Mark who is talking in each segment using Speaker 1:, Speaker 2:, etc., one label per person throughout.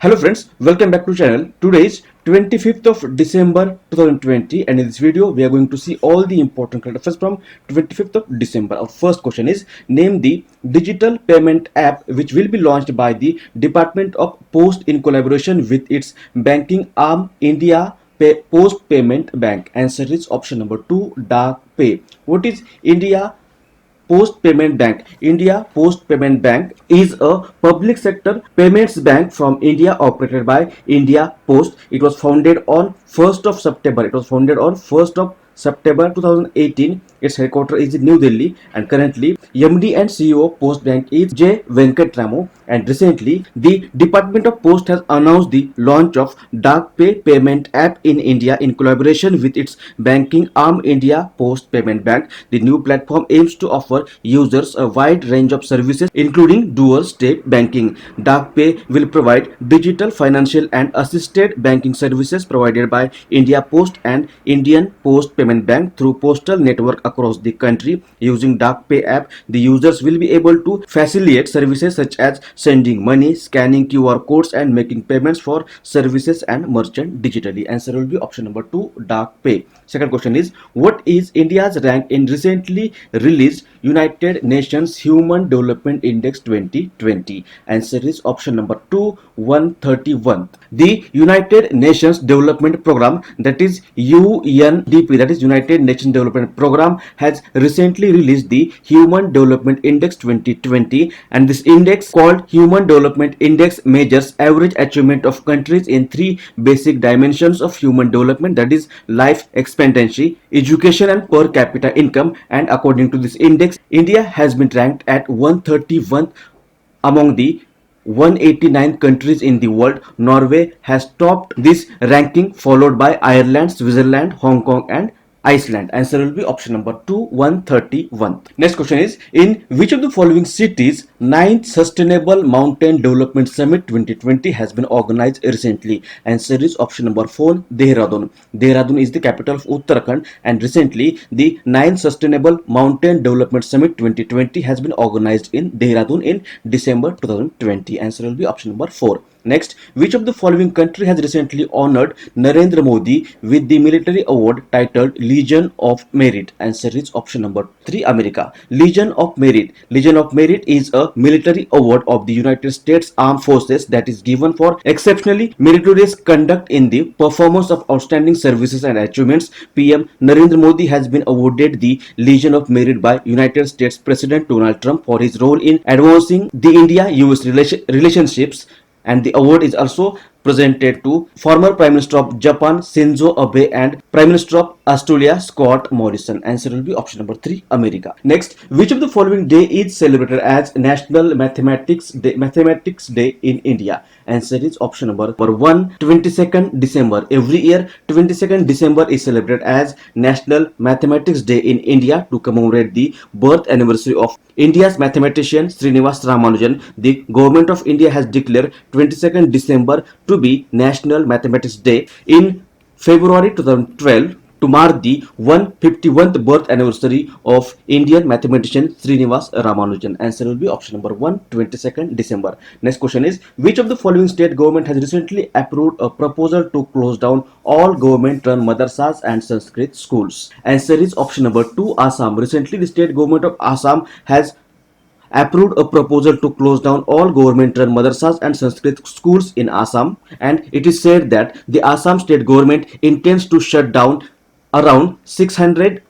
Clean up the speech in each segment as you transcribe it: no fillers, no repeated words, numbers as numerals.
Speaker 1: Hello friends, welcome back to channel. Today is 25th of December 2020 and in this video we are going to see all the important current affairs from 25th of December. Our first question is name the digital payment app which will be launched by the Department of Post in collaboration with its banking arm India Post Payment Bank. Answer is option number 2, Dark Pay. What is India Post Payment Bank? India Post Payment Bank is a public sector payments bank from India operated by India Post. It was founded on 1st of September. It was founded on 1st of September 2018. Its headquarters is in New Delhi and currently MD and CEO of Post Bank is J. Venkatramo. And recently the Department of Post has announced the launch of Dark Pay payment app in India in collaboration with its banking arm India Post Payment Bank. The new platform aims to offer users a wide range of services including dual step banking. Dark Pay will provide digital financial and assisted banking services provided by India Post and Indian Post Payment Bank through postal network across the country. Using Dark Pay app, the users will be able to facilitate services such as sending money, scanning QR codes and making payments for services and merchant digitally. Answer will be option number 2, Dark Pay. Second question is what is India's rank in recently released United Nations Human Development Index 2020? Answer is option number 2, 131. The United Nations Development Program, that is UNDP, that is United Nations Development Program, has recently released the Human Development Index 2020, and this index called Human Development Index measures average achievement of countries in three basic dimensions of human development, that is life expectancy, education and per capita income. And according to this index, India has been ranked at 131 among the 189 countries in the world. Norway has topped this ranking, followed by Ireland, Switzerland, Hong Kong and Iceland. Answer will be option number 2, 131. Next question is in which of the following cities 9th Sustainable Mountain Development Summit 2020 has been organized recently? Answer is option number 4, Dehradun. Dehradun is the capital of Uttarakhand and recently the 9th Sustainable Mountain Development Summit 2020 has been organized in Dehradun in December 2020. Answer will be option number 4. Next, which of the following country has recently honored Narendra Modi with the military award titled Legion of Merit? Answer is option number 3, America. Legion of Merit. Legion of Merit is a military award of the United States Armed Forces that is given for exceptionally meritorious conduct in the performance of outstanding services and achievements. PM Narendra Modi has been awarded the Legion of Merit by United States President Donald Trump for his role in advancing the India-US relationships, and the award is also presented to former Prime Minister of Japan Shinzo Abe and Prime Minister of Australia Scott Morrison. Answer will be option number 3, America. Next, which of the following day is celebrated as National Mathematics Day in India? Answer is option number 1, 22nd December. Every year 22nd December is celebrated as National Mathematics Day in India to commemorate the birth anniversary of India's mathematician Srinivas Ramanujan. The government of India has declared 22nd December to be National Mathematics Day in February 2012 to mark the 151st birth anniversary of Indian mathematician Srinivas Ramanujan. Answer will be option number 1, 22nd December. Next question is which of the following state government has recently approved a proposal to close down all government-run madrasas and Sanskrit schools? Answer is option number 2, Assam. Recently, the state government of Assam has approved a proposal to close down all government-run madrasas and Sanskrit schools in Assam, and it is said that the Assam state government intends to shut down around 600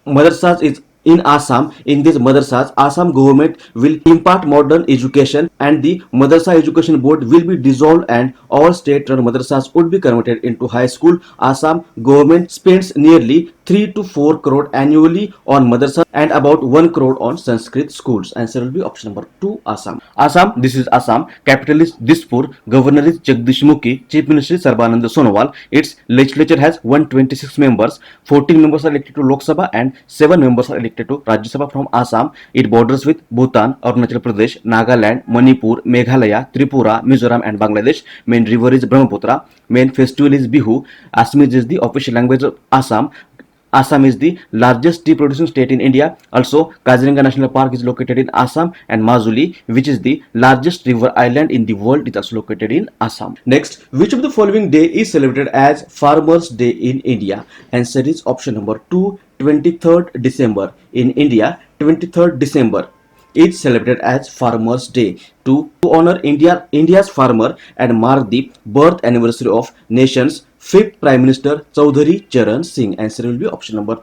Speaker 1: madrasas in Assam. In these madrasas, Assam government will impart modern education and the Madrasa Education Board will be dissolved and all state-run madrasas would be converted into high school. Assam government spends nearly 3 to 4 crore annually on madrasas and about 1 crore on Sanskrit schools. Answer will be option number 2, Assam. Assam, this is Assam. Capital is Dispur. Governor is Jagdish Mukhi. Chief Minister is Sarbanand Sonowal. Its legislature has 126 members. 14 members are elected to Lok Sabha and 7 members are elected to Rajya Sabha from Assam. It borders with Bhutan, Arunachal Pradesh, Nagaland, Manipur, Meghalaya, Tripura, Mizoram and Bangladesh. Main river is Brahmaputra. Main festival is Bihu. Assamese is the official language of Assam. Assam is the largest tea producing state in India. Also, Kaziranga National Park is located in Assam, and Majuli, which is the largest river island in the world, is also located in Assam. Next, which of the following day is celebrated as Farmers' Day in India? Answer is option number 2, 23rd December. In India, 23rd December is celebrated as Farmers' Day to honor India's farmer and mark the birth anniversary of nation's fifth Prime Minister Chaudhary Charan Singh. Answer will be option number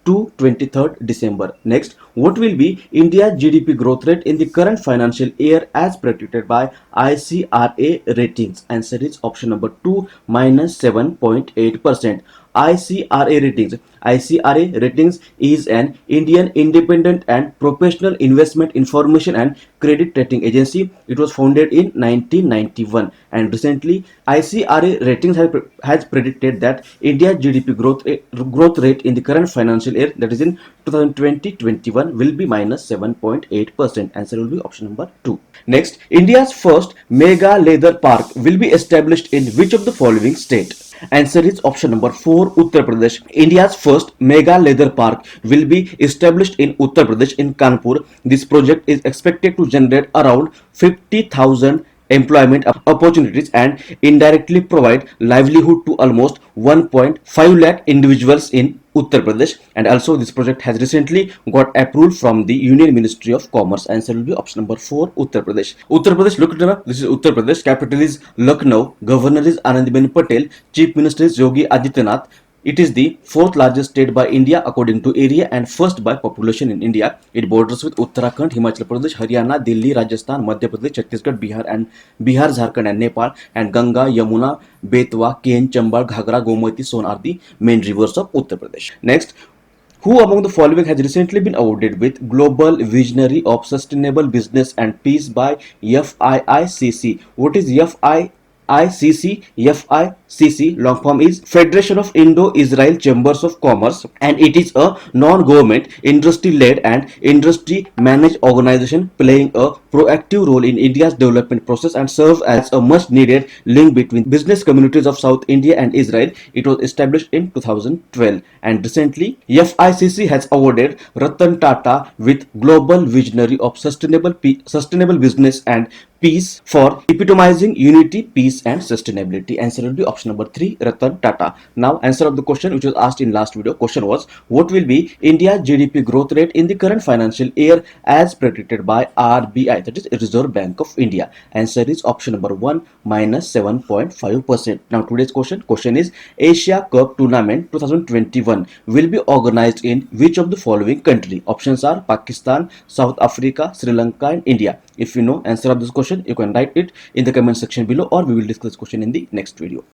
Speaker 1: 2, 23rd December. Next, what will be India's GDP growth rate in the current financial year as predicted by ICRA ratings? Answer is option number 2, minus 7.8%. ICRA ratings. ICRA ratings is an Indian independent and professional investment information and credit rating agency. It was founded in 1991, and recently ICRA ratings has predicted that India's GDP growth rate in the current financial year, that is in 2020-21, will be minus 7.8%. Answer will be option number 2. Next, India's first mega leather park will be established in which of the following state? Answer is option number 4, Uttar Pradesh. India's first mega leather park will be established in Uttar Pradesh in Kanpur. This project is expected to generate around 50,000 employment opportunities and indirectly provide livelihood to almost 1.5 lakh individuals in Uttar Pradesh. And also this project has recently got approval from the Union Ministry of Commerce. Answer will be option number 4, Uttar Pradesh. Uttar Pradesh, look at it. This is Uttar Pradesh. Capital is Lucknow. Governor is Anandibeni Patel. Chief Minister is Yogi Adityanath. It is the fourth largest state by India according to area and first by population in India. It borders with Uttarakhand, Himachal Pradesh, Haryana, Delhi, Rajasthan, Madhya Pradesh, Chhattisgarh, Bihar, Jharkhand and Nepal, and Ganga, Yamuna, Betwa, Ken, Chambal, Ghagra, Gomati, Son are the main rivers of Uttar Pradesh. Next, who among the following has recently been awarded with Global Visionary of Sustainable Business and Peace by FIICC? What is FIICC? FICC long form is Federation of Indo-Israel Chambers of Commerce, and it is a non-government, industry-led and industry-managed organization playing a proactive role in India's development process and serves as a much-needed link between business communities of South India and Israel. It was established in 2012, and recently FICC has awarded Ratan Tata with Global Visionary of Sustainable Business and Peace for epitomizing unity, peace and sustainability. Answer will be option number 3, Ratan Tata. Now answer of the question which was asked in last video. Question was, what will be India's GDP growth rate in the current financial year as predicted by RBI, that is Reserve Bank of India? Answer is option number 1, minus 7.5%. Now today's question is, Asia Cup Tournament 2021 will be organized in which of the following country? Options are Pakistan, South Africa, Sri Lanka and India. If you know answer of this question, you can write it in the comment section below, or we will discuss this question in the next video.